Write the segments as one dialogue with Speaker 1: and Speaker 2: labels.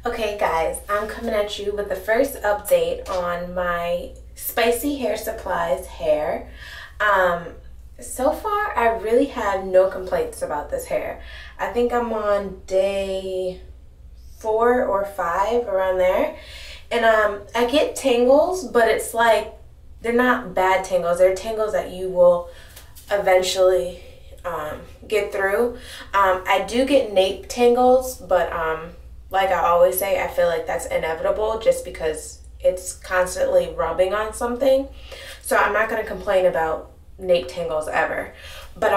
Speaker 1: Okay guys, I'm coming at you with the first update on my Spicy Hair Supplies hair. So far I really have no complaints about this hair. I think I'm on day 4 or 5, around there. And I get tangles, but it's like, they're not bad tangles. They're tangles that you will eventually get through. I do get nape tangles, but like I always say, I feel like that's inevitable just because it's constantly rubbing on something. So I'm not going to complain about nape tangles ever. But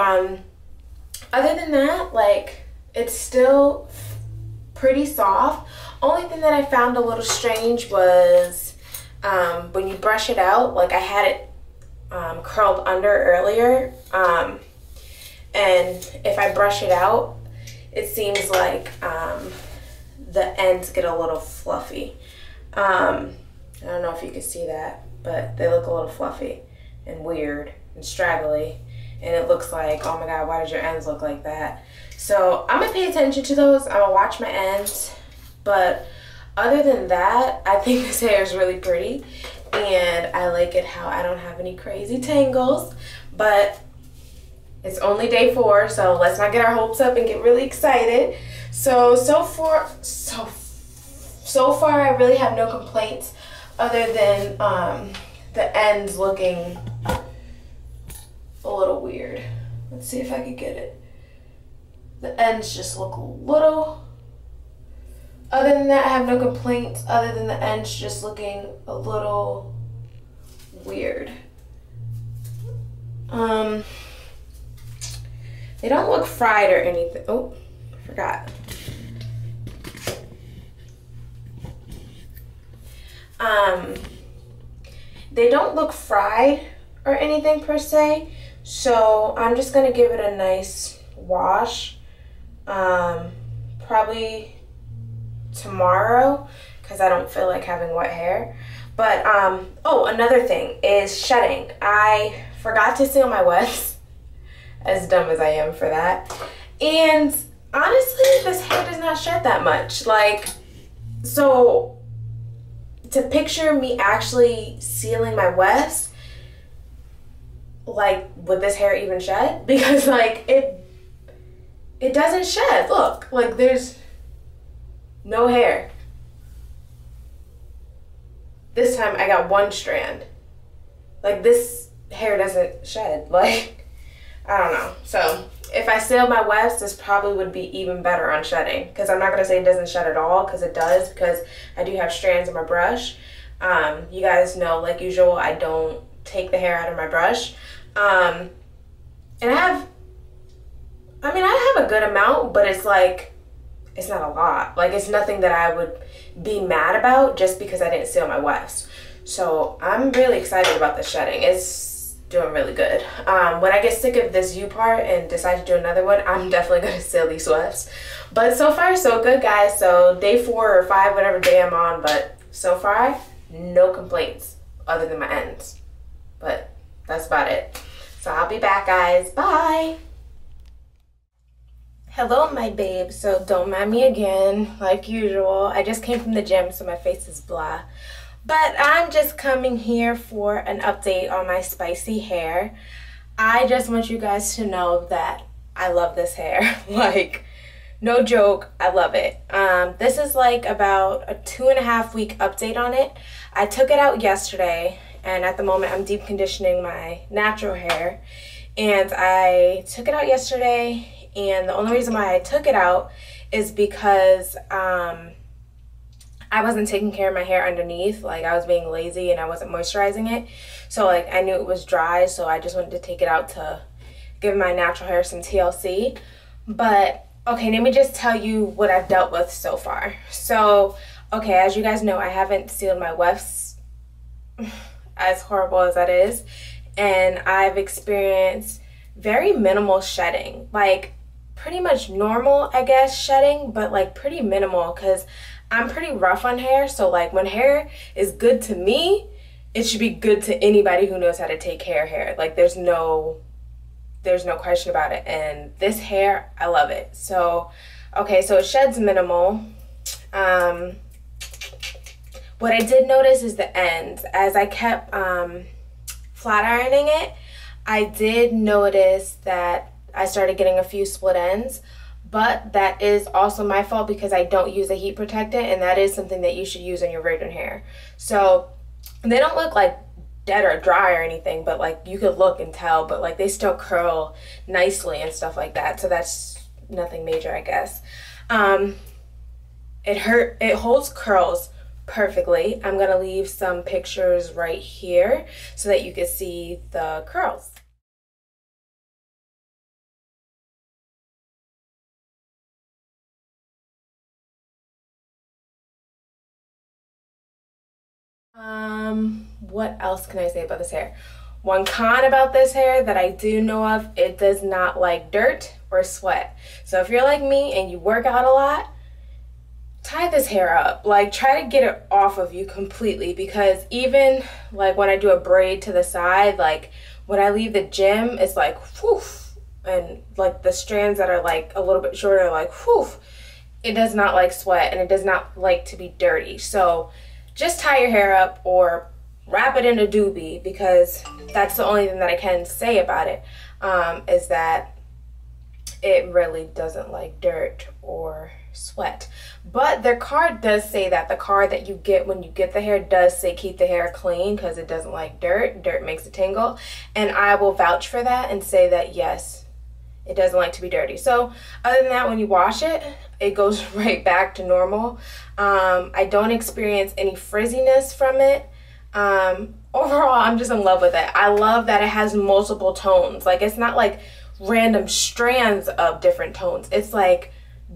Speaker 1: other than that, like, it's still pretty soft. Only thing that I found a little strange was when you brush it out, like I had it curled under earlier, and if I brush it out, it seems like the ends get a little fluffy. I don't know if you can see that, but they look a little fluffy and weird and straggly, and it looks like, oh my god, why did your ends look like that? So I'm gonna pay attention to those. I'm gonna watch my ends, but other than that, I think this hair is really pretty, and I like it how I don't have any crazy tangles. But it's only day 4, so let's not get our hopes up and get really excited. So far I really have no complaints other than the ends looking a little weird. Let's see if I can get it. The ends just look a little. Other than that, I have no complaints other than the ends just looking a little weird. They don't look fried or anything. Oh, I forgot. They don't look fried or anything per se, so I'm just gonna give it a nice wash, probably tomorrow, because I don't feel like having wet hair. But oh, another thing is shedding. I forgot to seal my wefts, as dumb as I am for that, and honestly this hair does not shed that much. Like, so to picture me actually sealing my wefts, like, would this hair even shed? Because like it doesn't shed. Look, like there's no hair. This time I got 1 strand. Like, this hair doesn't shed. Like, I don't know. So if I seal my wefts, this probably would be even better on shedding, because I'm not going to say it doesn't shed at all, because it does, because I do have strands in my brush. You guys know, like usual, I don't take the hair out of my brush. And I have a good amount, but it's like, it's not a lot. Like, it's nothing that I would be mad about just because I didn't seal my wefts. So I'm really excited about the shedding. It's doing really good. When I get sick of this U part and decide to do another one, I'm definitely going to seal these wefts. But so far so good, guys. So day 4 or 5, whatever day I'm on, but so far no complaints other than my ends. But that's about it. So I'll be back, guys. Bye. Hello, my babe. So don't mind me again, like usual. I just came from the gym, so my face is blah. But I'm just coming here for an update on my spicy hair. I just want you guys to know that I love this hair. Like, no joke, I love it. This is like about a 2.5 week update on it. I took it out yesterday, and at the moment I'm deep conditioning my natural hair. And I took it out yesterday, and the only reason why I took it out is because I wasn't taking care of my hair underneath. Like, I was being lazy and I wasn't moisturizing it. So like, I knew it was dry, so I just wanted to take it out to give my natural hair some TLC. But okay, let me just tell you what I've dealt with so far. So okay, as you guys know, I haven't sealed my wefts, as horrible as that is, and I've experienced very minimal shedding. Like, pretty much normal, I guess, shedding, but like pretty minimal, because I'm pretty rough on hair. So like, when hair is good to me, it should be good to anybody who knows how to take care of hair. Like, there's no question about it. And this hair, I love it. So okay, so it sheds minimal. What I did notice is the ends. As I kept flat ironing it, I did notice that I started getting a few split ends, but that is also my fault because I don't use a heat protectant, and that is something that you should use on your virgin hair. So they don't look like dead or dry or anything, but like you could look and tell, but like they still curl nicely and stuff like that. So that's nothing major, I guess. It holds curls perfectly. I'm gonna leave some pictures right here so that you can see the curls. What else can I say about this hair? One con about this hair that I do know of, it does not like dirt or sweat. So if you're like me and you work out a lot, tie this hair up. Like, try to get it off of you completely, because even like when I do a braid to the side, like when I leave the gym, it's like whew, and like the strands that are like a little bit shorter, like whew. It does not like sweat, and it does not like to be dirty. So just tie your hair up or wrap it in a doobie, because that's the only thing that I can say about it, is that it really doesn't like dirt or sweat. But their card does say that. The card that you get when you get the hair does say keep the hair clean because it doesn't like dirt. Dirt makes it tingle. And I will vouch for that and say that yes, it doesn't like to be dirty. So other than that, when you wash it, it goes right back to normal. I don't experience any frizziness from it. Overall, I'm just in love with it. I love that it has multiple tones. Like, it's not like random strands of different tones. It's like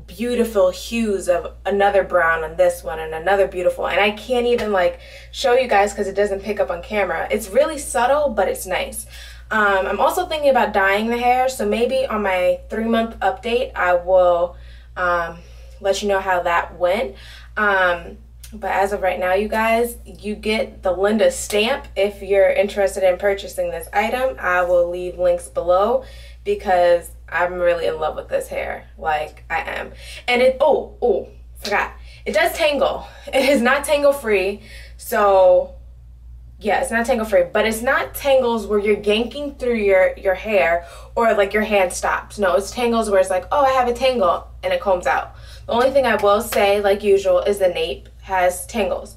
Speaker 1: beautiful hues of another brown on this one and another beautiful. And I can't even like show you guys because it doesn't pick up on camera. It's really subtle, but it's nice. I'm also thinking about dyeing the hair, so maybe on my 3-month update I will let you know how that went. But as of right now, you guys, you get the Linda stamp if you're interested in purchasing this item. I will leave links below because I'm really in love with this hair. Like, I am. And it, forgot. It does tangle. It is not tangle free. So yeah, it's not tangle free, but it's not tangles where you're yanking through your hair or like your hand stops. No, it's tangles where it's like, oh, I have a tangle, and it combs out. The only thing I will say, like usual, is the nape has tangles.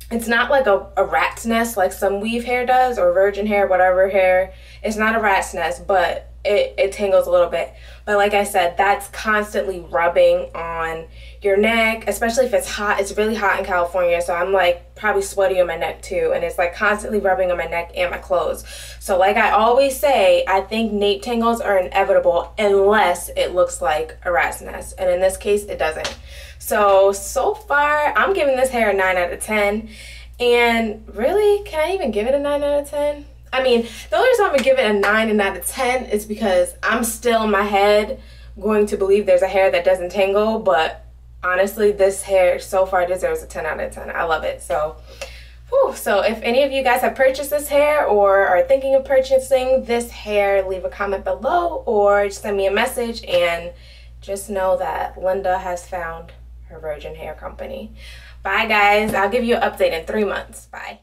Speaker 1: It's not like a rat's nest like some weave hair does, or virgin hair, whatever hair. It's not a rat's nest, but it tangles a little bit. But like I said, that's constantly rubbing on your neck, especially if it's hot. It's really hot in California, so I'm like probably sweaty on my neck too, and it's like constantly rubbing on my neck and my clothes. So like I always say, I think nape tangles are inevitable unless it looks like a rat's nest, and in this case it doesn't. So far I'm giving this hair a 9 out of 10, and really, can I even give it a 9 out of 10? I mean, the only reason I'm gonna give it a 9 out of 10 is because I'm still in my head going to believe there's a hair that doesn't tangle, but honestly, this hair so far deserves a 10 out of 10. I love it. So, so if any of you guys have purchased this hair or are thinking of purchasing this hair, leave a comment below or just send me a message, and just know that Linda has found her virgin hair company. Bye guys. I'll give you an update in 3 months. Bye.